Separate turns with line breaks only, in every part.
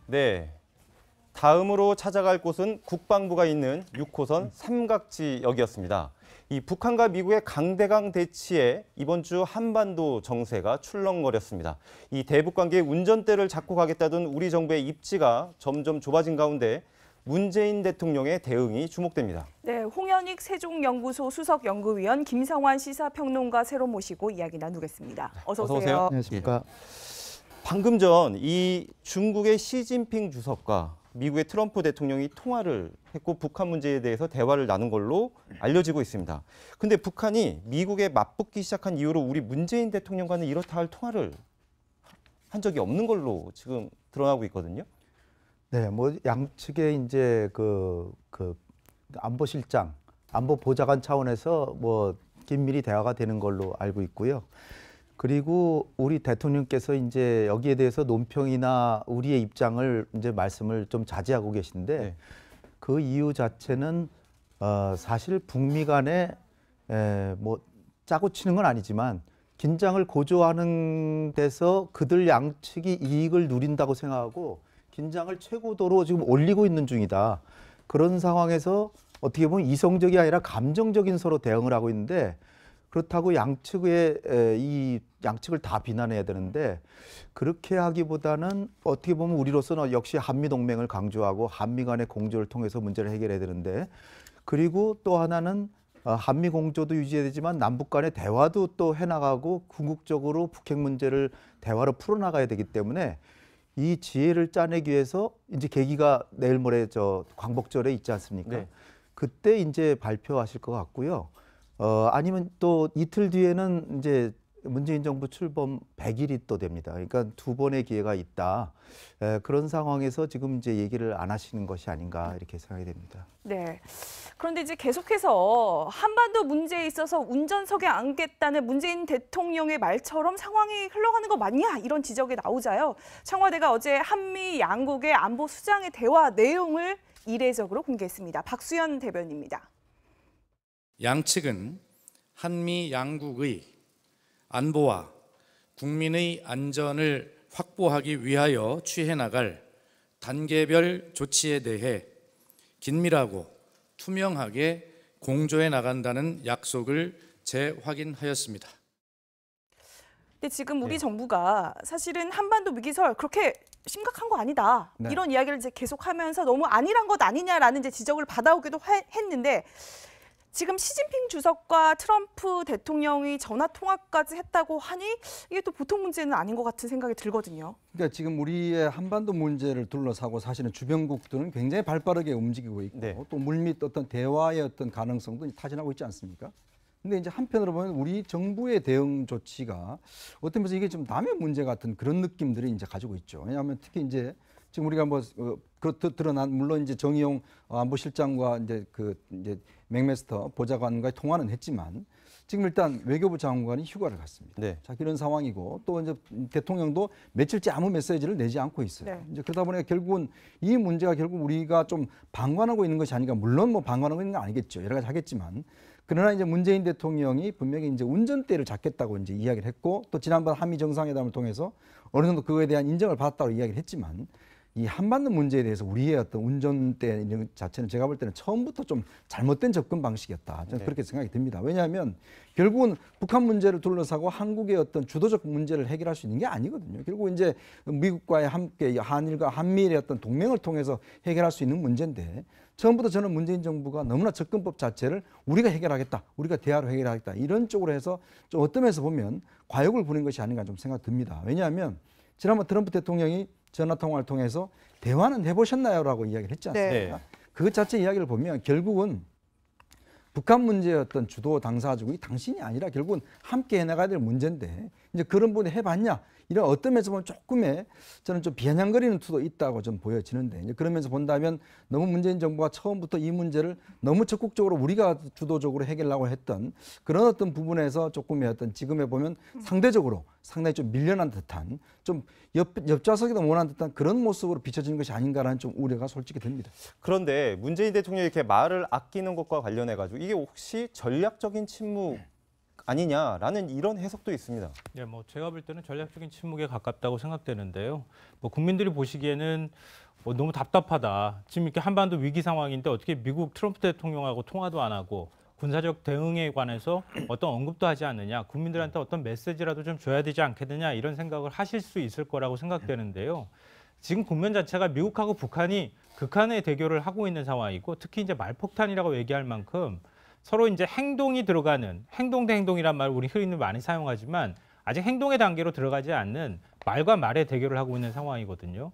네. 다음으로 찾아갈 곳은 국방부가 있는 6호선 삼각지역이었습니다. 이 북한과 미국의 강대강 대치에 이번 주 한반도 정세가 출렁거렸습니다. 이 대북 관계의 운전대를 잡고 가겠다던 우리 정부의 입지가 점점 좁아진 가운데 문재인 대통령의 대응이 주목됩니다.
네, 홍현익 세종연구소 수석연구위원 김성환 시사평론가 새로 모시고 이야기 나누겠습니다. 어서 오세요.
안녕하십니까.
방금 전 이 중국의 시진핑 주석과 미국의 트럼프 대통령이 통화를 했고 북한 문제에 대해서 대화를 나눈 걸로 알려지고 있습니다. 근데 북한이 미국에 맞붙기 시작한 이후로 우리 문재인 대통령과는 이렇다 할 통화를 한 적이 없는 걸로 지금 드러나고 있거든요.
네, 뭐 양측의 이제 그 안보실장, 안보보좌관 차원에서 뭐 긴밀히 대화가 되는 걸로 알고 있고요. 그리고 우리 대통령께서 이제 여기에 대해서 논평이나 우리의 입장을 이제 말씀을 좀 자제하고 계신데
네.
그 이유 자체는 사실 북미 간에 뭐 짜고 치는 건 아니지만 긴장을 고조하는 데서 그들 양측이 이익을 누린다고 생각하고 긴장을 최고도로 지금 올리고 있는 중이다. 그런 상황에서 어떻게 보면 이성적이 아니라 감정적인 서로 대응을 하고 있는데 그렇다고 이 양측을 다 비난해야 되는데 그렇게 하기보다는 어떻게 보면 우리로서는 역시 한미 동맹을 강조하고 한미 간의 공조를 통해서 문제를 해결해야 되는데 그리고 또 하나는 한미 공조도 유지해야 되지만 남북 간의 대화도 또 해나가고 궁극적으로 북핵 문제를 대화로 풀어나가야 되기 때문에 이 지혜를 짜내기 위해서 이제 계기가 내일 모레 광복절에 있지 않습니까?
네.
그때 이제 발표하실 것 같고요. 아니면 또 이틀 뒤에는 이제 문재인 정부 출범 100일이 또 됩니다. 그러니까 두 번의 기회가 있다. 그런 상황에서 지금 이제 얘기를 안 하시는 것이 아닌가 이렇게 생각이 됩니다.
네. 그런데 이제 계속해서 한반도 문제에 있어서 운전석에 앉겠다는 문재인 대통령의 말처럼 상황이 흘러가는 거 맞냐 이런 지적이 나오자요. 청와대가 어제 한미 양국의 안보 수장의 대화 내용을 이례적으로 공개했습니다. 박수현 대변인입니다.
양측은 한미 양국의 안보와 국민의 안전을 확보하기 위하여 취해 나갈 단계별 조치에 대해 긴밀하고 투명하게 공조해 나간다는 약속을 재확인하였습니다.
근데 지금 우리 정부가 사실은 한반도 위기설 그렇게 심각한 거 아니다.
네.
이런 이야기를 이제 계속하면서 너무 안일한 것 아니냐라는 이제 지적을 받아오기도 했는데 지금 시진핑 주석과 트럼프 대통령이 전화 통화까지 했다고 하니 이게 또 보통 문제는 아닌 것 같은 생각이 들거든요.
그러니까 지금 우리의 한반도 문제를 둘러싸고 사실은 주변국들은 굉장히 발빠르게 움직이고 있고
네.
또 물밑 어떤 대화의 어떤 가능성도 타진하고 있지 않습니까? 근데 이제 한편으로 보면 우리 정부의 대응 조치가 어떤 면에서 이게 좀 남의 문제 같은 그런 느낌들이 이제 가지고 있죠. 왜냐하면 특히 이제 지금 우리가 뭐 드러난 물론 이제 정의용 안보실장과 이제 맥메스터 보좌관과의 통화는 했지만 지금 일단 외교부 장관이 휴가를 갔습니다.
네.
자, 이런 상황이고 또 이제 대통령도 며칠째 아무 메시지를 내지 않고 있어요.
네.
이제 그러다 보니까 결국은 이 문제가 결국 우리가 좀 방관하고 있는 것이 아닌가. 물론 뭐 방관하고 있는 건 아니겠죠. 여러 가지 하겠지만 그러나 이제 문재인 대통령이 분명히 이제 운전대를 잡겠다고 이제 이야기를 했고 또 지난번 한미 정상회담을 통해서 어느 정도 그거에 대한 인정을 받았다고 이야기를 했지만 이 한반도 문제에 대해서 우리의 어떤 운전대 이런 자체는 제가 볼 때는 처음부터 좀 잘못된 접근 방식이었다. 저는
네.
그렇게 생각이 듭니다. 왜냐하면 결국은 북한 문제를 둘러싸고 한국의 어떤 주도적 문제를 해결할 수 있는 게 아니거든요. 결국 이제 미국과의 함께 한일과 한미일의 어떤 동맹을 통해서 해결할 수 있는 문제인데 처음부터 저는 문재인 정부가 너무나 접근법 자체를 우리가 해결하겠다, 우리가 대화로 해결하겠다 이런 쪽으로 해서 좀 어떤 면에서 보면 과욕을 부린 것이 아닌가 좀 생각 듭니다. 왜냐하면 지난번 트럼프 대통령이 전화통화를 통해서 대화는 해보셨나요? 라고 이야기를 했지 않습니까?
네.
그 자체 이야기를 보면 결국은 북한 문제의 어떤 주도 당사국이 당신이 아니라 결국은 함께 해나가야 될 문제인데 이제 그런 부분에 해봤냐? 이런 어떤 면에서 보면 조금의 저는 좀 비아냥거리는 투도 있다고 좀 보여지는데 이제 그러면서 본다면 너무 문재인 정부가 처음부터 이 문제를 너무 적극적으로 우리가 주도적으로 해결하려고 했던 그런 어떤 부분에서 조금의 어떤 지금에 보면 상대적으로 상당히 좀 밀려난 듯한 좀 옆좌석에도 못한 듯한 그런 모습으로 비춰지는 것이 아닌가라는 좀 우려가 솔직히 듭니다.
그런데 문재인 대통령이 이렇게 말을 아끼는 것과 관련해 가지고 이게 혹시 전략적인 침묵 아니냐라는 이런 해석도 있습니다.
네, 뭐 제가 볼 때는 전략적인 침묵에 가깝다고 생각되는데요. 뭐 국민들이 보시기에는 너무 답답하다. 지금 이렇게 한반도 위기 상황인데 어떻게 미국 트럼프 대통령하고 통화도 안 하고 군사적 대응에 관해서 어떤 언급도 하지 않느냐. 국민들한테 어떤 메시지라도 좀 줘야 되지 않겠느냐 이런 생각을 하실 수 있을 거라고 생각되는데요. 지금 국면 자체가 미국하고 북한이 극한의 대결을 하고 있는 상황이고 특히 이제 말폭탄이라고 얘기할 만큼 서로 이제 행동이 들어가는 행동 대 행동이란 말 우리 흔히 많이 사용하지만 아직 행동의 단계로 들어가지 않는 말과 말의 대결을 하고 있는 상황이거든요.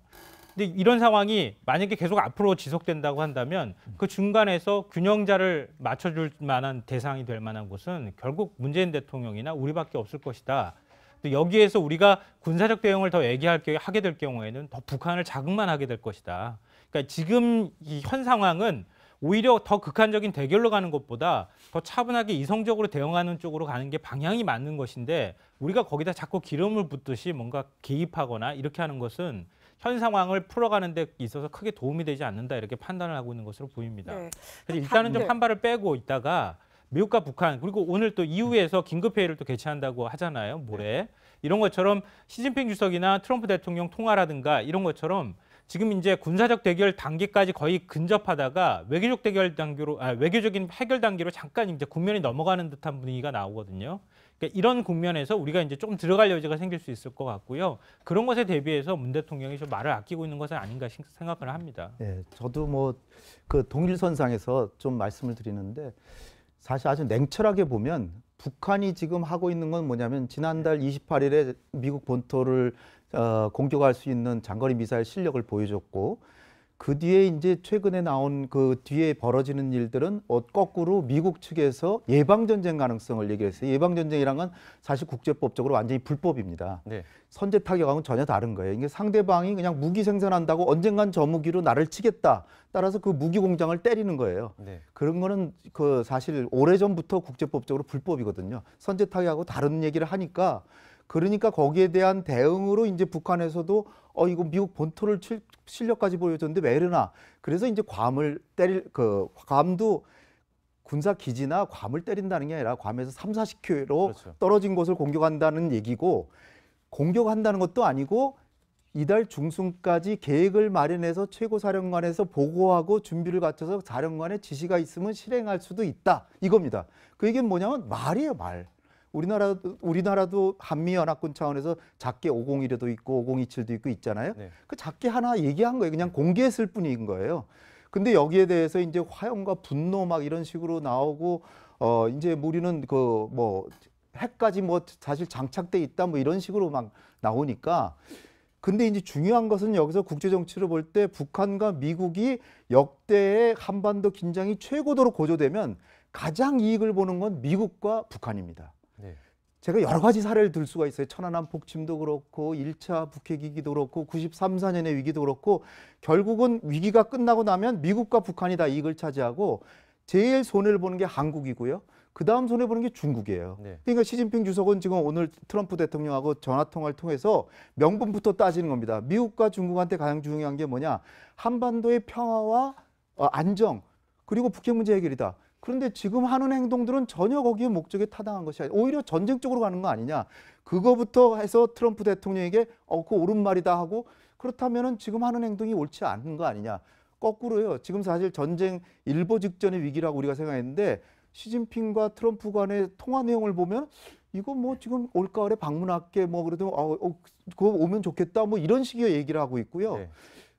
근데 이런 상황이 만약에 계속 앞으로 지속된다고 한다면 그 중간에서 균형자를 맞춰줄 만한 대상이 될 만한 곳은 결국 문재인 대통령이나 우리밖에 없을 것이다. 또 여기에서 우리가 군사적 대응을 더 하게 될 경우에는 더 북한을 자극만 하게 될 것이다. 그러니까 지금 이 현 상황은 오히려 더 극한적인 대결로 가는 것보다 더 차분하게 이성적으로 대응하는 쪽으로 가는 게 방향이 맞는 것인데 우리가 거기다 자꾸 기름을 붓듯이 뭔가 개입하거나 이렇게 하는 것은 현 상황을 풀어가는 데 있어서 크게 도움이 되지 않는다 이렇게 판단을 하고 있는 것으로 보입니다.
네.
그래서 일단은 좀 한 발을 빼고 있다가 미국과 북한 그리고 오늘 또 EU에서 긴급회의를 또 개최한다고 하잖아요. 모레. 이런 것처럼 시진핑 주석이나 트럼프 대통령 통화라든가 이런 것처럼 지금 이제 군사적 대결 단계까지 거의 근접하다가 외교적인 해결 단계로 잠깐 이제 국면이 넘어가는 듯한 분위기가 나오거든요. 그러니까 이런 국면에서 우리가 이제 조금 들어갈 여지가 생길 수 있을 것 같고요. 그런 것에 대비해서 문 대통령이 좀 말을 아끼고 있는 것은 아닌가 생각을 합니다.
네, 저도 뭐 그 동일선상에서 좀 말씀을 드리는데 사실 아주 냉철하게 보면 북한이 지금 하고 있는 건 뭐냐면 지난달 28일에 미국 본토를 공격할 수 있는 장거리 미사일 실력을 보여줬고 그 뒤에 이제 최근에 나온 그 뒤에 벌어지는 일들은 거꾸로 미국 측에서 예방전쟁 가능성을 얘기했어요. 예방전쟁이란 건 사실 국제법적으로 완전히 불법입니다.
네.
선제 타격하고는 전혀 다른 거예요. 이게 상대방이 그냥 무기 생산한다고 언젠간 저 무기로 나를 치겠다. 따라서 그 무기 공장을 때리는 거예요.
네.
그런 거는 그 사실 오래전부터 국제법적으로 불법이거든요. 선제 타격하고 다른 얘기를 하니까 그러니까 거기에 대한 대응으로 이제 북한에서도 이거 미국 본토를 칠 실력까지 보여줬는데 왜 이러나. 그래서 이제 괌도 군사 기지나 괌을 때린다는 게 아니라 괌에서 30-40km
그렇죠.
떨어진 곳을 공격한다는 얘기고 공격한다는 것도 아니고 이달 중순까지 계획을 마련해서 최고사령관에서 보고하고 준비를 갖춰서 사령관의 지시가 있으면 실행할 수도 있다. 이겁니다. 그 얘기는 뭐냐면 말이에요, 말. 우리나라도 한미연합군 차원에서 작게 501에도 있고 5027도 있고 있잖아요.
네.
그 작게 하나 얘기한 거예요. 그냥 공개했을 뿐인 거예요. 근데 여기에 대해서 이제 화염과 분노 막 이런 식으로 나오고 이제 우리는 그 뭐 핵까지 뭐 사실 장착돼 있다 뭐 이런 식으로 막 나오니까 근데 이제 중요한 것은 여기서 국제 정치를 볼 때 북한과 미국이 역대의 한반도 긴장이 최고도로 고조되면 가장 이익을 보는 건 미국과 북한입니다.
네.
제가 여러 가지 사례를 들 수가 있어요. 천안함 폭침도 그렇고 1차 북핵 위기도 그렇고 93-94년의 위기도 그렇고 결국은 위기가 끝나고 나면 미국과 북한이 다 이익을 차지하고 제일 손해를 보는 게 한국이고요. 그다음 손해보는 게 중국이에요.
네.
그러니까 시진핑 주석은 지금 오늘 트럼프 대통령하고 전화통화를 통해서 명분부터 따지는 겁니다. 미국과 중국한테 가장 중요한 게 뭐냐. 한반도의 평화와 안정 그리고 북핵 문제 해결이다. 그런데 지금 하는 행동들은 전혀 거기에 목적에 타당한 것이 아니라 오히려 전쟁 쪽으로 가는 거 아니냐. 그거부터 해서 트럼프 대통령에게 그거 옳은 말이다 하고 그렇다면은 지금 하는 행동이 옳지 않은 거 아니냐. 거꾸로요. 지금 사실 전쟁 일보 직전의 위기라고 우리가 생각했는데 시진핑과 트럼프 간의 통화 내용을 보면 이거 뭐 지금 올가을에 방문할게 뭐 그래도 그거 오면 좋겠다 뭐 이런 식의 얘기를 하고 있고요.
네.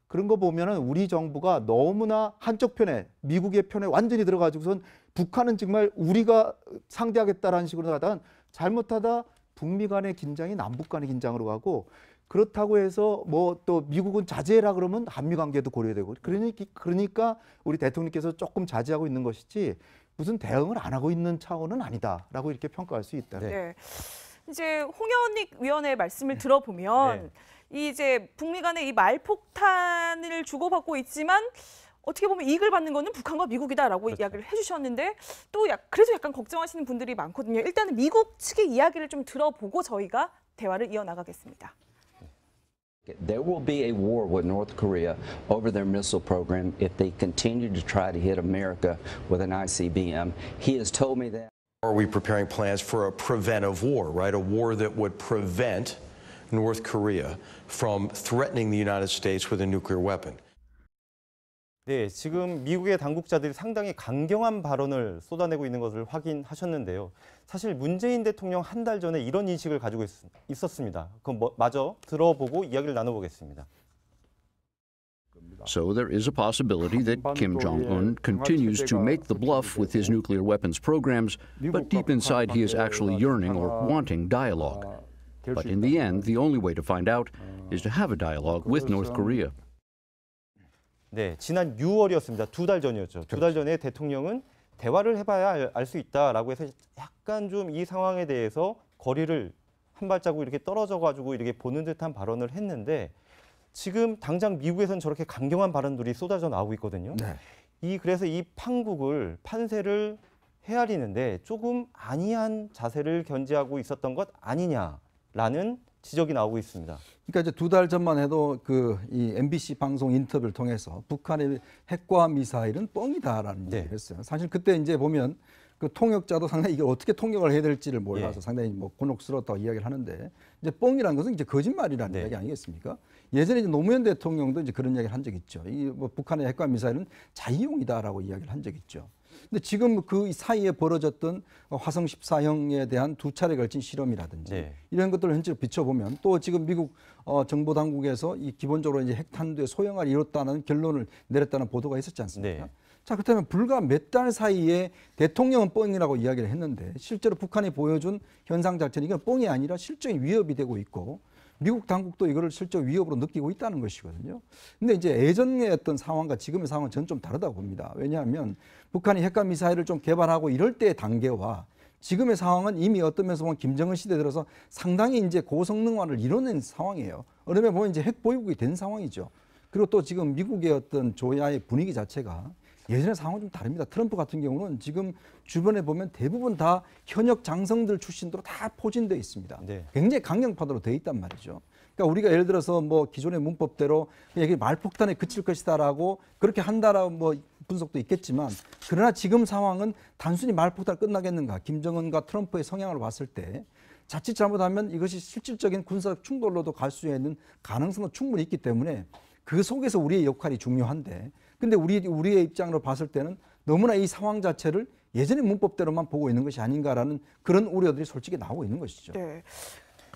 그런 거 보면은 우리 정부가 너무나 한쪽 편에 미국의 편에 완전히 들어가지고선 북한은 정말 우리가 상대하겠다라는 식으로 하다가 잘못하다 북미 간의 긴장이 남북 간의 긴장으로 가고 그렇다고 해서 뭐 또 미국은 자제해라 그러면 한미 관계도 고려되고 그러니까 우리 대통령께서 조금 자제하고 있는 것이지 무슨 대응을 안 하고 있는 차원은 아니다라고 이렇게 평가할 수 있다.
네. 이제 홍현익 위원의 말씀을 들어보면 이제 북미 간의 이 말폭탄을 주고받고 있지만 어떻게 보면 이익을 받는 거는 북한과 미국이다라고
그렇죠.
이야기를 해주셨는데 또 그래서 약간 걱정하시는 분들이 많거든요. 일단은 미국 측의 이야기를 좀 들어보고 저희가 대화를 이어나가겠습니다.
There will be a war with North Korea over their missile program if they continue to try to hit America with an ICBM. He has told me that.
Are we preparing plans for a preventive war, right? A war that would prevent North Korea from threatening the United States with a nuclear weapon?
네, 지금 미국의 당국자들이 상당히 강경한 발언을 쏟아내고 있는 것을 확인하셨는데요. 사실 문재인 대통령 한 달 전에 이런 인식을 가지고 있었습니다. 그럼 마저 들어보고 이야기를 나눠보겠습니다.
So there is a possibility that Kim Jong-un continues to make the bluff with his nuclear weapons programs, but deep inside he is actually yearning or wanting dialogue. But in the end, the only way to find out is to have a dialogue with North Korea.
네, 지난 6월이었습니다. 2달 전이었죠. 2달 전에 대통령은 대화를 해봐야 알 수 있다라고 해서 약간 좀 이 상황에 대해서 거리를 한 발자국 이렇게 떨어져가지고 이렇게 보는 듯한 발언을 했는데 지금 당장 미국에서는 저렇게 강경한 발언들이 쏟아져 나오고 있거든요.
네.
그래서 이 판세를 헤아리는데 조금 안이한 자세를 견지하고 있었던 것 아니냐라는 지적이 나오고 있습니다.
그러니까 이제 2달 전만 해도 이 MBC 방송 인터뷰를 통해서 북한의 핵과 미사일은 뻥이다라는 얘기를 했어요. 사실 그때 이제 보면 그 통역자도 상당히 이걸 어떻게 통역을 해야 될지를 몰라서 상당히 뭐 곤혹스러웠다고 이야기를 하는데 이제 뻥이라는 것은 이제 거짓말이라는 이야기 아니겠습니까? 예전에 이제 노무현 대통령도 이제 그런 이야기를 한 적이 있죠. 이 뭐 북한의 핵과 미사일은 자위용이다라고 이야기를 한 적이 있죠. 근데 지금 그 사이에 벌어졌던 화성 14형에 대한 2차례 걸친 실험이라든지 이런 것들을 현재로 비춰보면 또 지금 미국 정보 당국에서 이 기본적으로 이제 핵탄두의 소형화를 이뤘다는 결론을 내렸다는 보도가 있었지 않습니까? 자, 그렇다면 불과 몇 달 사이에 대통령은 뻥이라고 이야기를 했는데 실제로 북한이 보여준 현상 자체는 이건 뻥이 아니라 실적인 위협이 되고 있고 미국 당국도 이거를 실적 위협으로 느끼고 있다는 것이거든요. 근데 이제 예전의 어떤 상황과 지금의 상황은 저는 좀 다르다고 봅니다. 왜냐하면 북한이 핵과 미사일을 좀 개발하고 이럴 때의 단계와 지금의 상황은 이미 어떤 면에서 보면 김정은 시대 들어서 상당히 이제 고성능화를 이뤄낸 상황이에요. 어느 면에 보면 이제 핵 보유국이 된 상황이죠. 그리고 또 지금 미국의 어떤 조야의 분위기 자체가 예전의 상황은 좀 다릅니다. 트럼프 같은 경우는 지금 주변에 보면 대부분 다 현역 장성들 출신으로 다 포진되어 있습니다. 굉장히 강경파도로 되어 있단 말이죠. 그러니까 우리가 예를 들어서 뭐 기존의 문법대로 이게 말폭탄에 그칠 것이다라고 그렇게 한다라고 뭐 분석도 있겠지만 그러나 지금 상황은 단순히 말폭탄 끝나겠는가? 김정은과 트럼프의 성향을 봤을 때 자칫 잘못하면 이것이 실질적인 군사적 충돌로도 갈 수 있는 가능성은 충분히 있기 때문에 그 속에서 우리의 역할이 중요한데 근데 우리의 입장으로 봤을 때는 너무나 이 상황 자체를 예전의 문법대로만 보고 있는 것이 아닌가라는 그런 우려들이 솔직히 나오고 있는 것이죠.
네.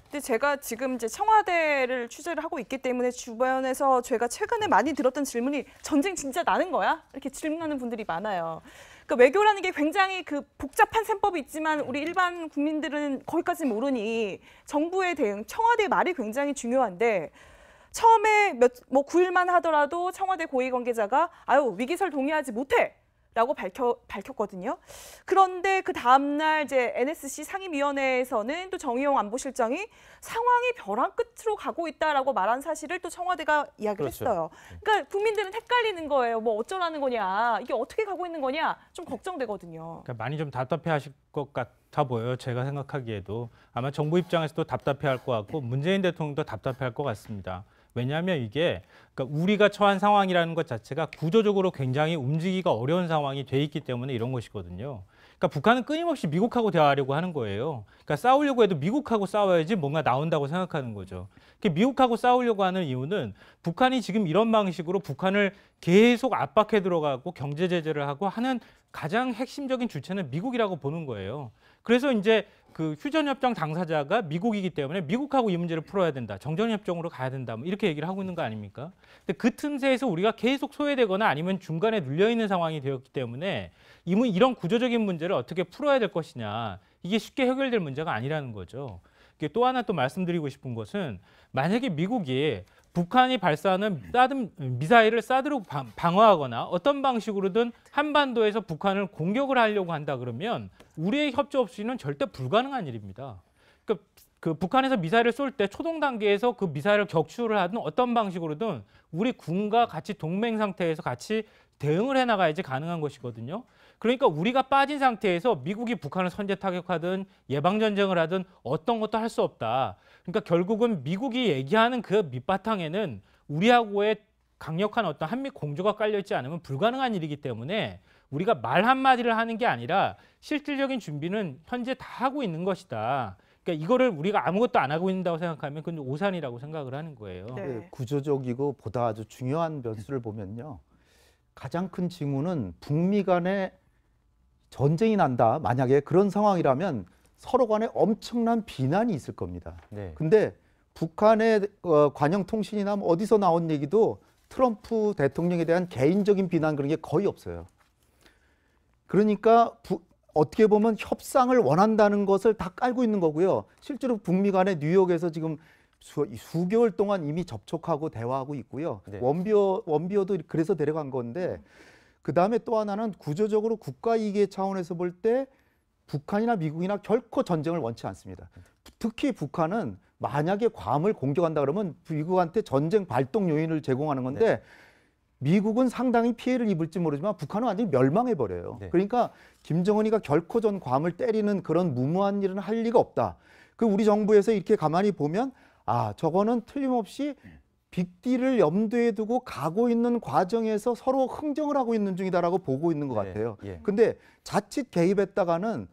근데 제가 지금 이제 청와대를 취재를 하고 있기 때문에 주변에서 제가 최근에 많이 들었던 질문이 전쟁 진짜 나는 거야? 이렇게 질문하는 분들이 많아요. 그러니까 외교라는 게 굉장히 그 복잡한 셈법이 있지만 우리 일반 국민들은 거기까지 모르니 정부의 대응, 청와대의 말이 굉장히 중요한데 처음에 9일만 하더라도 청와대 고위 관계자가 위기설 동의하지 못해 라고 밝혔거든요. 그런데 그 다음날 이제 NSC 상임위원회에서는 또 정의용 안보실장이 상황이 벼랑 끝으로 가고 있다라고 말한 사실을 또 청와대가 이야기를 했어요. 그러니까 국민들은 헷갈리는 거예요. 뭐 어쩌라는 거냐, 이게 어떻게 가고 있는 거냐 좀 걱정되거든요.
그러니까 많이 좀 답답해하실 것 같아 보여요. 제가 생각하기에도 아마 정부 입장에서도 답답해할 것 같고 문재인 대통령도 답답해할 것 같습니다. 왜냐하면 이게 그러니까 우리가 처한 상황이라는 것 자체가 구조적으로 굉장히 움직이기가 어려운 상황이 돼 있기 때문에 이런 것이거든요. 그러니까 북한은 끊임없이 미국하고 대화하려고 하는 거예요. 그러니까 싸우려고 해도 미국하고 싸워야지 뭔가 나온다고 생각하는 거죠. 미국하고 싸우려고 하는 이유는 북한이 지금 이런 방식으로 북한을 계속 압박해 들어가고 경제 제재를 하고 하는 가장 핵심적인 주체는 미국이라고 보는 거예요. 그래서 이제 그 휴전협정 당사자가 미국이기 때문에 미국하고 이 문제를 풀어야 된다. 정전협정으로 가야 된다. 뭐 이렇게 얘기를 하고 있는 거 아닙니까? 근데 그 틈새에서 우리가 계속 소외되거나 아니면 중간에 눌려있는 상황이 되었기 때문에 이런 구조적인 문제를 어떻게 풀어야 될 것이냐. 이게 쉽게 해결될 문제가 아니라는 거죠. 또 하나 또 말씀드리고 싶은 것은 만약에 미국이 북한이 발사하는 미사일을 사드로 방어하거나 어떤 방식으로든 한반도에서 북한을 공격을 하려고 한다 그러면 우리의 협조 없이는 절대 불가능한 일입니다. 그러니까 그 북한에서 미사일을 쏠 때 초동 단계에서 그 미사일을 격추를 하든 어떤 방식으로든 우리 군과 같이 동맹 상태에서 같이 대응을 해나가야지 가능한 것이거든요. 그러니까 우리가 빠진 상태에서 미국이 북한을 선제 타격하든 예방전쟁을 하든 어떤 것도 할 수 없다. 그러니까 결국은 미국이 얘기하는 그 밑바탕에는 우리하고의 강력한 어떤 한미 공조가 깔려있지 않으면 불가능한 일이기 때문에 우리가 말 한마디를 하는 게 아니라 실질적인 준비는 현재 다 하고 있는 것이다. 그러니까 이거를 우리가 아무것도 안 하고 있다고 생각하면 그건 오산이라고 생각을 하는 거예요.
네.
구조적이고 보다 아주 중요한 변수를 보면요. 가장 큰 징후는 북미 간에 전쟁이 난다. 만약에 그런 상황이라면 서로 간에 엄청난 비난이 있을 겁니다.
네.
근데 북한의 관영통신이나 뭐 어디서 나온 얘기도 트럼프 대통령에 대한 개인적인 비난 그런 게 거의 없어요. 그러니까 어떻게 보면 협상을 원한다는 것을 다 깔고 있는 거고요. 실제로 북미 간에 뉴욕에서 지금 수개월 동안 이미 접촉하고 대화하고 있고요.
네.
원비어도 그래서 데려간 건데 그다음에 또 하나는 구조적으로 국가 이익의 차원에서 볼 때 북한이나 미국이나 결코 전쟁을 원치 않습니다. 특히 북한은 만약에 괌을 공격한다 그러면 미국한테 전쟁 발동 요인을 제공하는 건데
네.
미국은 상당히 피해를 입을지 모르지만 북한은 완전히 멸망해 버려요.
네.
그러니까 김정은이가 결코 전 괌을 때리는 그런 무모한 일은 할 리가 없다. 그 우리 정부에서 이렇게 가만히 보면 아, 저거는 틀림없이 빅딜을 염두에 두고 가고 있는 과정에서 서로 흥정을 하고 있는 중이다라고 보고 있는 것 같아요.
예.
근데 자칫 개입했다가는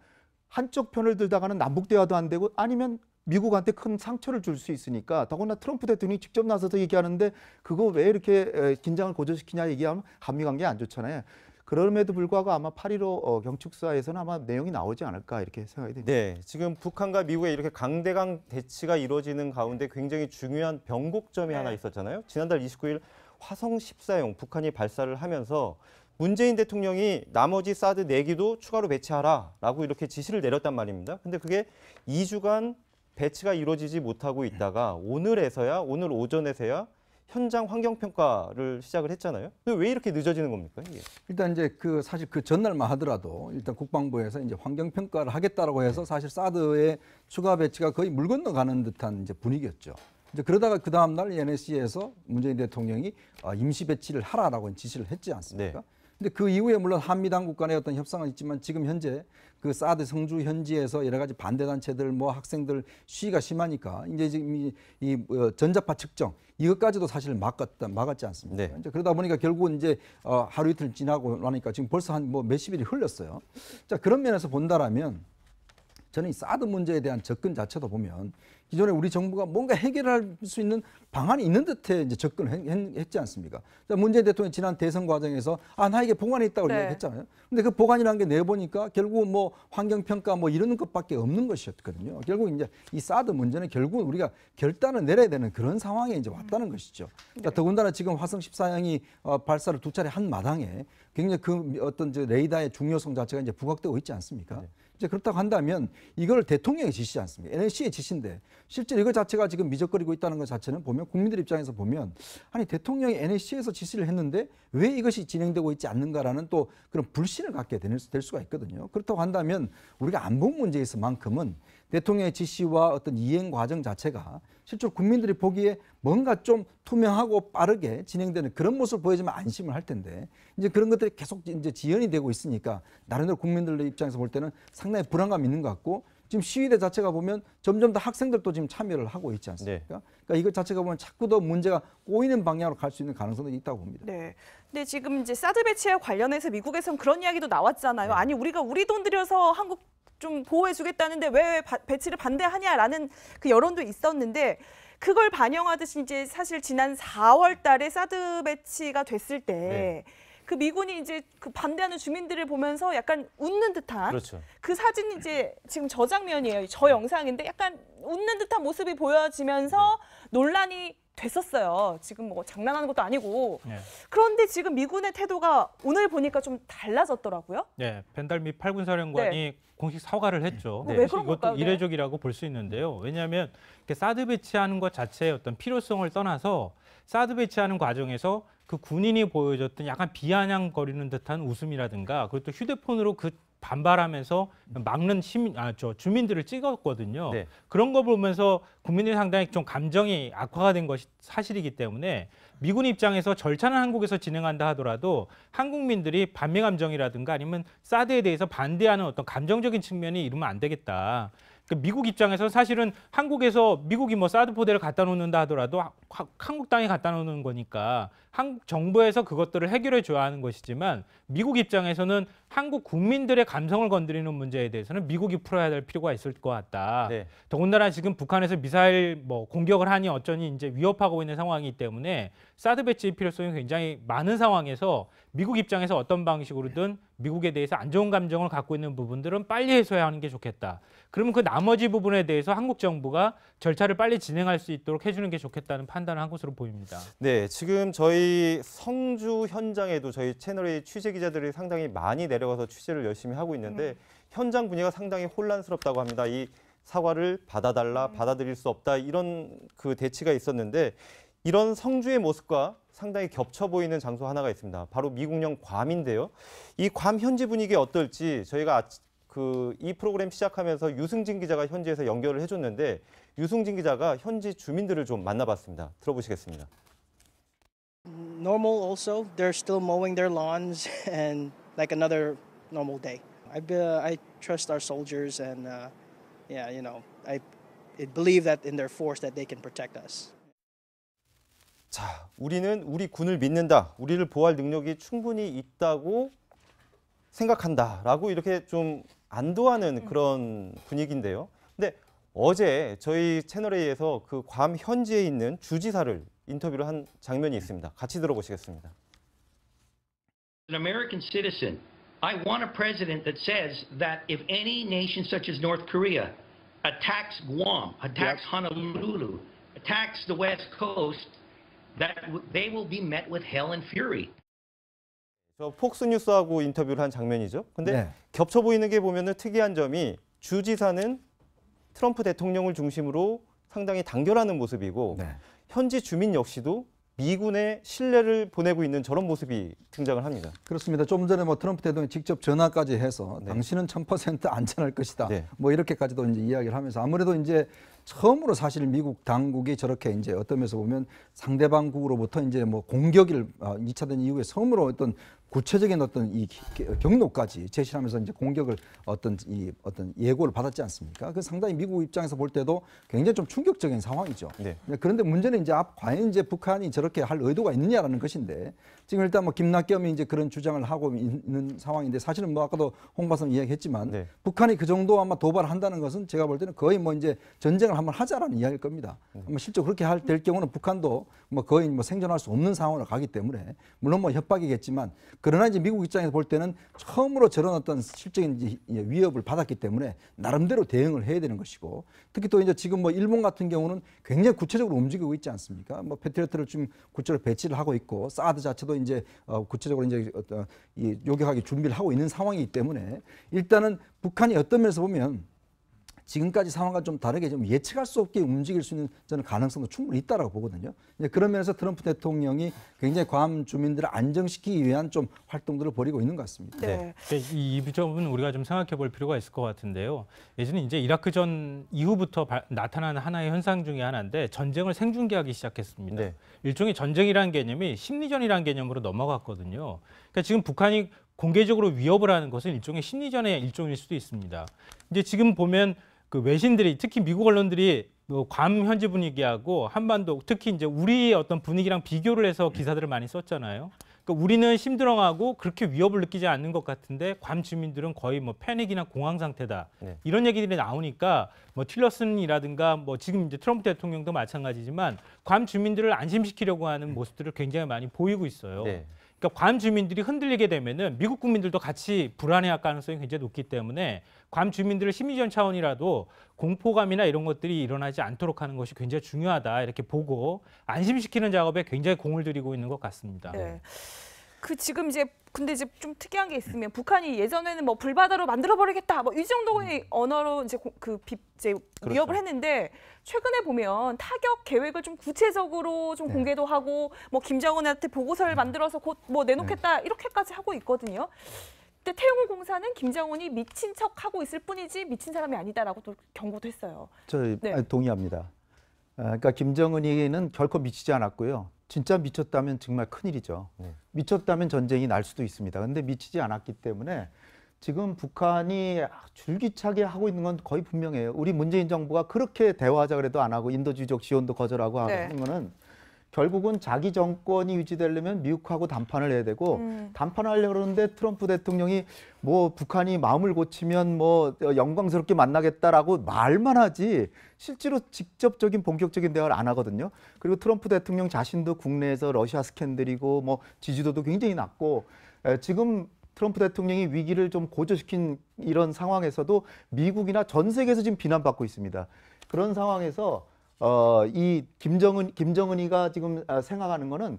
한쪽 편을 들다가는 남북 대화도 안 되고 아니면 미국한테 큰 상처를 줄 수 있으니까 더구나 트럼프 대통령이 직접 나서서 얘기하는데 그거 왜 이렇게 긴장을 고조시키냐 얘기하면 한미 관계 안 좋잖아요. 그럼에도 불구하고 아마 8.15 경축사에서는 아마 내용이 나오지 않을까 이렇게 생각이 됩니다.
네, 지금 북한과 미국의 이렇게 강대강 대치가 이루어지는 가운데 굉장히 중요한 변곡점이 하나 있었잖아요. 지난달 29일 화성 14형 북한이 발사를 하면서 문재인 대통령이 나머지 사드 4기도 추가로 배치하라라고 이렇게 지시를 내렸단 말입니다. 근데 그게 2주간 배치가 이루어지지 못하고 있다가 오늘 오전에서야 현장 환경평가를 시작을 했잖아요. 근데 왜 이렇게 늦어지는 겁니까? 이게?
일단 이제 사실 그 전날만 하더라도 일단 국방부에서 이제 환경평가를 하겠다라고 해서 사실 사드의 추가 배치가 거의 물 건너가는 듯한 이제 분위기였죠. 이제 그러다가 그 다음 날 NSC에서 문재인 대통령이 임시 배치를 하라라고 지시를 했지 않습니까?
네.
근데 그 이후에 물론 한미 당국 간의 어떤 협상은 있지만 지금 현재 그 사드 성주 현지에서 여러 가지 반대 단체들 뭐 학생들 시위가 심하니까 이제 지금 이 전자파 측정 이것까지도 사실 막았지 않습니까?
네.
이제 그러다 보니까 결국은 이제 하루 이틀 지나고 나니까 지금 벌써 한 뭐 몇십 일이 흘렀어요. 자, 그런 면에서 본다라면 저는 이 사드 문제에 대한 접근 자체도 보면 기존에 우리 정부가 뭔가 해결할 수 있는 방안이 있는 듯해 이제 접근을 했지 않습니까? 문재인 대통령이 지난 대선 과정에서 나에게 보관이 있다고
네.
얘기했잖아요. 근데 그 보관이라는 게 내보니까 결국 뭐 환경평가 뭐 이런 것밖에 없는 것이었거든요. 결국 이제 이 사드 문제는 결국은 우리가 결단을 내려야 되는 그런 상황에 이제 왔다는 것이죠. 그러니까 더군다나 지금 화성 14형이 발사를 2차례 한 마당에 굉장히 그 어떤 레이더의 중요성 자체가 이제 부각되고 있지 않습니까?
네.
이제 그렇다고 한다면 이걸 대통령이 지시지 않습니까? NSC의 지시인데 실제로 이거 자체가 지금 미적거리고 있다는 것 자체는 보면 국민들 입장에서 보면 아니 대통령이 NSC에서 지시를 했는데 왜 이것이 진행되고 있지 않는가라는 또 그런 불신을 갖게 될 수가 있거든요. 그렇다고 한다면 우리가 안보 문제에서만큼은 대통령의 지시와 어떤 이행 과정 자체가 실제로 국민들이 보기에 뭔가 좀 투명하고 빠르게 진행되는 그런 모습을 보여주면 안심을 할 텐데 이제 그런 것들이 계속 이제 지연이 되고 있으니까 나름대로 국민들의 입장에서 볼 때는 상당히 불안감이 있는 것 같고 지금 시위대 자체가 보면 점점 더 학생들도 지금 참여를 하고 있지 않습니까?
네.
그러니까 이것 자체가 보면 자꾸 더 문제가 꼬이는 방향으로 갈 수 있는 가능성이 있다고 봅니다.
네. 근데 지금 이제 사드 배치와 관련해서 미국에서는 그런 이야기도 나왔잖아요.
네.
아니 우리가 우리 돈 들여서 한국 좀 보호해주겠다는데 왜 배치를 반대하냐라는 그 여론도 있었는데 그걸 반영하듯이 이제 사실 지난 4월달에 사드 배치가 됐을 때.
네.
그 미군이 이제 그 반대하는 주민들을 보면서 약간 웃는 듯한
그렇죠.
그 사진이 이제 지금 저 장면이에요. 저 영상인데 약간 웃는 듯한 모습이 보여지면서 논란이 됐었어요. 지금 뭐 장난하는 것도 아니고.
네.
그런데 지금 미군의 태도가 오늘 보니까 좀 달라졌더라고요.
네, 벤달미 8군 사령관이
네.
공식 사과를 했죠.
왜 그런
이것도
걸까요? 네.
이례적이라고 볼 수 있는데요. 왜냐하면 이렇게 사드 배치하는 것 자체의 어떤 필요성을 떠나서 사드 배치하는 과정에서 그 군인이 보여줬던 약간 비아냥거리는 듯한 웃음이라든가 그리고 또 휴대폰으로 그 반발하면서 막는 주민들을 찍었거든요.
네.
그런 거 보면서 국민들이 상당히 좀 감정이 악화가 된 것이 사실이기 때문에 미군 입장에서 절차는 한국에서 진행한다 하더라도 한국민들이 반미 감정이라든가 아니면 사드에 대해서 반대하는 어떤 감정적인 측면이 이루면 안 되겠다. 그러니까 미국 입장에서 사실은 한국에서 미국이 뭐 사드 포대를 갖다 놓는다 하더라도 한국 땅에 갖다 놓는 거니까 한국 정부에서 그것들을 해결해 줘야 하는 것이지만 미국 입장에서는 한국 국민들의 감성을 건드리는 문제에 대해서는 미국이 풀어야 될 필요가 있을 것 같다.
네.
더군다나 지금 북한에서 미사일 뭐 공격을 하니 어쩌니 이제 위협하고 있는 상황이기 때문에 사드 배치의 필요성이 굉장히 많은 상황에서 미국 입장에서 어떤 방식으로든 미국에 대해서 안 좋은 감정을 갖고 있는 부분들은 빨리 해소해야 하는 게 좋겠다. 그러면 그 나머지 부분에 대해서 한국 정부가 절차를 빨리 진행할 수 있도록 해주는 게 좋겠다는 판단을 한 것으로 보입니다.
네, 지금 저희 성주 현장에도 저희 채널의 취재 기자들이 상당히 많이 내려가서 취재를 열심히 하고 있는데 현장 분위기가 상당히 혼란스럽다고 합니다. 이 사과를 받아달라, 받아들일 수 없다 이런 그 대치가 있었는데 이런 성주의 모습과 상당히 겹쳐 보이는 장소 하나가 있습니다. 바로 미국령 괌인데요. 이 괌 현지 분위기 어떨지 저희가 이 프로그램 시작하면서 유승진 기자가 현지에서 연결을 해줬는데 유승진 기자가 현지 주민들을 좀 만나봤습니다. 들어보시겠습니다.
Normal also. They're still mowing their lawns and like another normal day. I trust our soldiers and yeah, you know, I believe that in their force that they can protect us.
자, 우리는 우리 군을 믿는다. 우리를 보호할 능력이 충분히 있다고 생각한다라고 이렇게 좀 안도하는 그런 분위기인데요. 근데 어제 저희 채널A에서 그 괌 현지에 있는 주지사를 인터뷰를 한 장면이 있습니다. 같이 들어보시겠습니다.
An American citizen, I want a president that says that if any nation such as North Korea attacks Guam, attacks Honolulu, attacks the West Coast, that they will be met with hell and fury.
저 폭스뉴스하고 인터뷰를 한 장면이죠. 근데
네.
겹쳐 보이는 게 보면은 특이한 점이 주지사는 트럼프 대통령을 중심으로 상당히 단결하는 모습이고
네.
현지 주민 역시도 미군의 신뢰를 보내고 있는 저런 모습이 등장을 합니다.
그렇습니다. 좀 전에 뭐 트럼프 대통령이 직접 전화까지 해서
네.
당신은 1000% 안전할 것이다.
네.
뭐 이렇게까지도 이제 이야기를 하면서 아무래도 이제 처음으로 사실 미국 당국이 저렇게 이제 어떤 면에서 보면 상대방국으로부터 이제 뭐 공격을 2차 대전 이후에 처음으로 어떤 구체적인 어떤 이 경로까지 제시하면서 이제 공격을 어떤 예고를 받았지 않습니까? 그 상당히 미국 입장에서 볼 때도 굉장히 좀 충격적인 상황이죠.
네.
그런데 문제는 이제 과연 이제 북한이 저렇게 할 의도가 있느냐라는 것인데 지금 일단 뭐 김낙겸이 이제 그런 주장을 하고 있는 상황인데 사실은 뭐 아까도 홍 박사님 이야기했지만
네.
북한이 그 정도 아마 도발한다는 것은 제가 볼 때는 거의 뭐 이제 전쟁을 한번 하자라는 이야기일 겁니다. 아마 실제 그렇게 될 경우는 북한도 뭐 거의 뭐 생존할 수 없는 상황으로 가기 때문에 물론 뭐 협박이겠지만 그러나 이제 미국 입장에서 볼 때는 처음으로 저런 어떤 실적인 위협을 받았기 때문에 나름대로 대응을 해야 되는 것이고 특히 또 이제 지금 뭐 일본 같은 경우는 굉장히 구체적으로 움직이고 있지 않습니까? 뭐 패트리어트를 지금 구체적으로 배치를 하고 있고 사드 자체도 이제 구체적으로 이제 어떤 이 요격하기 준비를 하고 있는 상황이기 때문에 일단은 북한이 어떤 면에서 보면 지금까지 상황과 좀 다르게 좀 예측할 수 없게 움직일 수 있는 저는 가능성도 충분히 있다라고 보거든요. 그런 면에서 트럼프 대통령이 굉장히 괌 주민들을 안정시키기 위한 좀 활동들을 벌이고 있는 것 같습니다.
네.
이 점은 우리가 좀 생각해 볼 필요가 있을 것 같은데요. 예전에 이제 이라크전 이후부터 나타나는 하나의 현상 중에 하나인데 전쟁을 생중계하기 시작했습니다.
네.
일종의 전쟁이라는 개념이 심리전이라는 개념으로 넘어갔거든요. 그러니까 지금 북한이 공개적으로 위협을 하는 것은 일종의 심리전의 일종일 수도 있습니다. 이제 지금 보면 그 외신들이 특히 미국 언론들이 괌 현지 분위기하고 한반도 특히 이제 우리의 어떤 분위기랑 비교를 해서 기사들을 많이 썼잖아요. 그러니까 우리는 심드렁하고 그렇게 위협을 느끼지 않는 것 같은데 괌 주민들은 거의 뭐 패닉이나 공황 상태다.
네.
이런 얘기들이 나오니까 뭐 틸러슨이라든가 뭐 지금 이제 트럼프 대통령도 마찬가지지만 괌 주민들을 안심시키려고 하는 모습들을 굉장히 많이 보이고 있어요.
네.
그러니까 괌 주민들이 흔들리게 되면은 미국 국민들도 같이 불안해할 가능성이 굉장히 높기 때문에 괌 주민들을 심리전 차원이라도 공포감이나 이런 것들이 일어나지 않도록 하는 것이 굉장히 중요하다 이렇게 보고 안심시키는 작업에 굉장히 공을 들이고 있는 것 같습니다.
네. 그 지금 이제 근데 이제 좀 특이한 게 있으면 북한이 예전에는 뭐 불바다로 만들어 버리겠다 뭐 이 정도의 언어로 이제 이제 위협을 했는데 최근에 보면 타격 계획을 좀 구체적으로 좀 공개도 하고 뭐 김정은한테 보고서를 만들어서 곧 뭐 내놓겠다 이렇게까지 하고 있거든요. 근데 태용호 공사는 김정은이 미친 척하고 있을 뿐이지 미친 사람이 아니다라고 또 경고도 했어요.
동의합니다. 그러니까 김정은이는 결코 미치지 않았고요. 진짜 미쳤다면 정말 큰일이죠. 미쳤다면 전쟁이 날 수도 있습니다. 그런데 미치지 않았기 때문에 지금 북한이 줄기차게 하고 있는 건 거의 분명해요. 우리 문재인 정부가 그렇게 대화하자 그래도 안 하고 인도주의적 지원도 거절하고 하는 거는 결국은 자기 정권이 유지되려면 미국하고 담판을 해야 되고 담판을 하려고 그러는데 트럼프 대통령이 뭐 북한이 마음을 고치면 뭐 영광스럽게 만나겠다라고 말만 하지 실제로 직접적인 본격적인 대화를 안 하거든요. 그리고 트럼프 대통령 자신도 국내에서 러시아 스캔들이고 뭐 지지도도 굉장히 낮고 지금 트럼프 대통령이 위기를 좀 고조시킨 이런 상황에서도 미국이나 전 세계에서 지금 비난받고 있습니다. 그런 상황에서 이 김정은이가 지금 생각하는 거는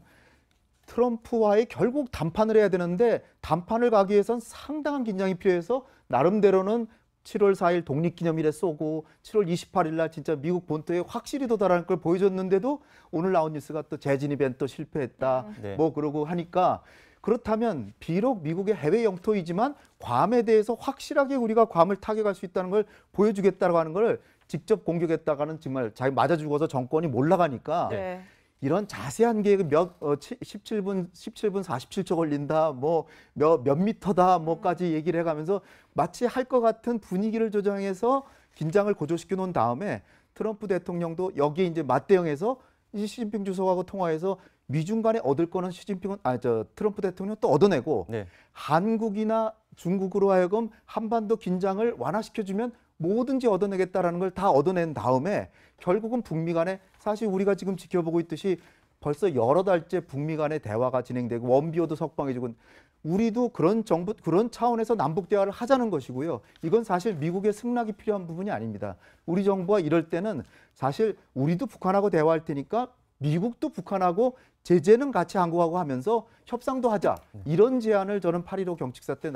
트럼프와의 결국 담판을 해야 되는데 담판을 가기 위해선 상당한 긴장이 필요해서 나름대로는 7월 4일 독립기념일에 쏘고 7월 28일 날 진짜 미국 본토에 확실히 도달하는 걸 보여줬는데도 오늘 나온 뉴스가 또 재진입엔 또 실패했다.
네.
뭐 그러고 하니까 그렇다면 비록 미국의 해외 영토이지만 괌에 대해서 확실하게 우리가 괌을 타격할 수 있다는 걸 보여주겠다고 하는 걸 직접 공격했다가는 정말 자기 맞아 죽어서 정권이 몰락하니까
네.
이런 자세한 계획을 17분 47초 걸린다, 뭐 몇 미터다, 뭐까지 얘기를 해가면서 마치 할 것 같은 분위기를 조정해서 긴장을 고조시켜 놓은 다음에 트럼프 대통령도 여기에 이제 맞대응해서 시진핑 주석하고 통화해서 미중 간에 얻을 거는 트럼프 대통령 또 얻어내고
네.
한국이나 중국으로 하여금 한반도 긴장을 완화시켜주면 뭐든지 얻어내겠다라는 걸 다 얻어낸 다음에 결국은 북미 간에 사실 우리가 지금 지켜보고 있듯이 벌써 여러 달째 북미 간의 대화가 진행되고 원비어도 석방해주고 우리도 그런 차원에서 남북 대화를 하자는 것이고요. 이건 사실 미국의 승낙이 필요한 부분이 아닙니다. 우리 정부가 이럴 때는 사실 우리도 북한하고 대화할 테니까 미국도 북한하고 제재는 같이 한국하고 하면서 협상도 하자. 이런 제안을 저는 8.15 경칙사 때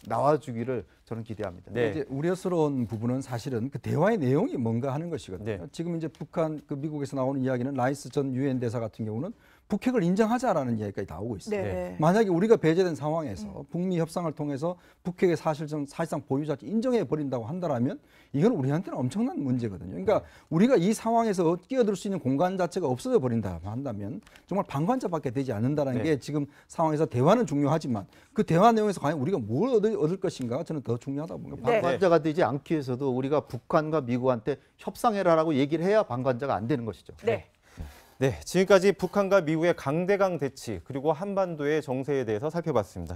나와주기를 저는 기대합니다.
네.
이제 우려스러운 부분은 사실은 그 대화의 내용이 뭔가 하는 것이거든요.
네.
지금 이제 북한 그 미국에서 나오는 이야기는 라이스 전 유엔 대사 같은 경우는 북핵을 인정하자라는 이야기까지 나오고 있어요.
네.
만약에 우리가 배제된 상황에서 북미 협상을 통해서 북핵의 사실상 보유자를 인정해 버린다고 한다면 이건 우리한테는 엄청난 문제거든요. 그러니까 우리가 이 상황에서 끼어들 수 있는 공간 자체가 없어져 버린다 한다면 정말 방관자밖에 되지 않는다는 게 지금 상황에서 대화는 중요하지만 그 대화 내용에서 과연 우리가 뭘 얻을 것인가 저는 더 중요하다고 봅니다.
방관자가 되지 않기 위해서도 우리가 북한과 미국한테 협상해라라고 얘기를 해야 방관자가 안 되는 것이죠.
네.
네, 지금까지 북한과 미국의 강대강 대치 그리고 한반도의 정세에 대해서 살펴봤습니다.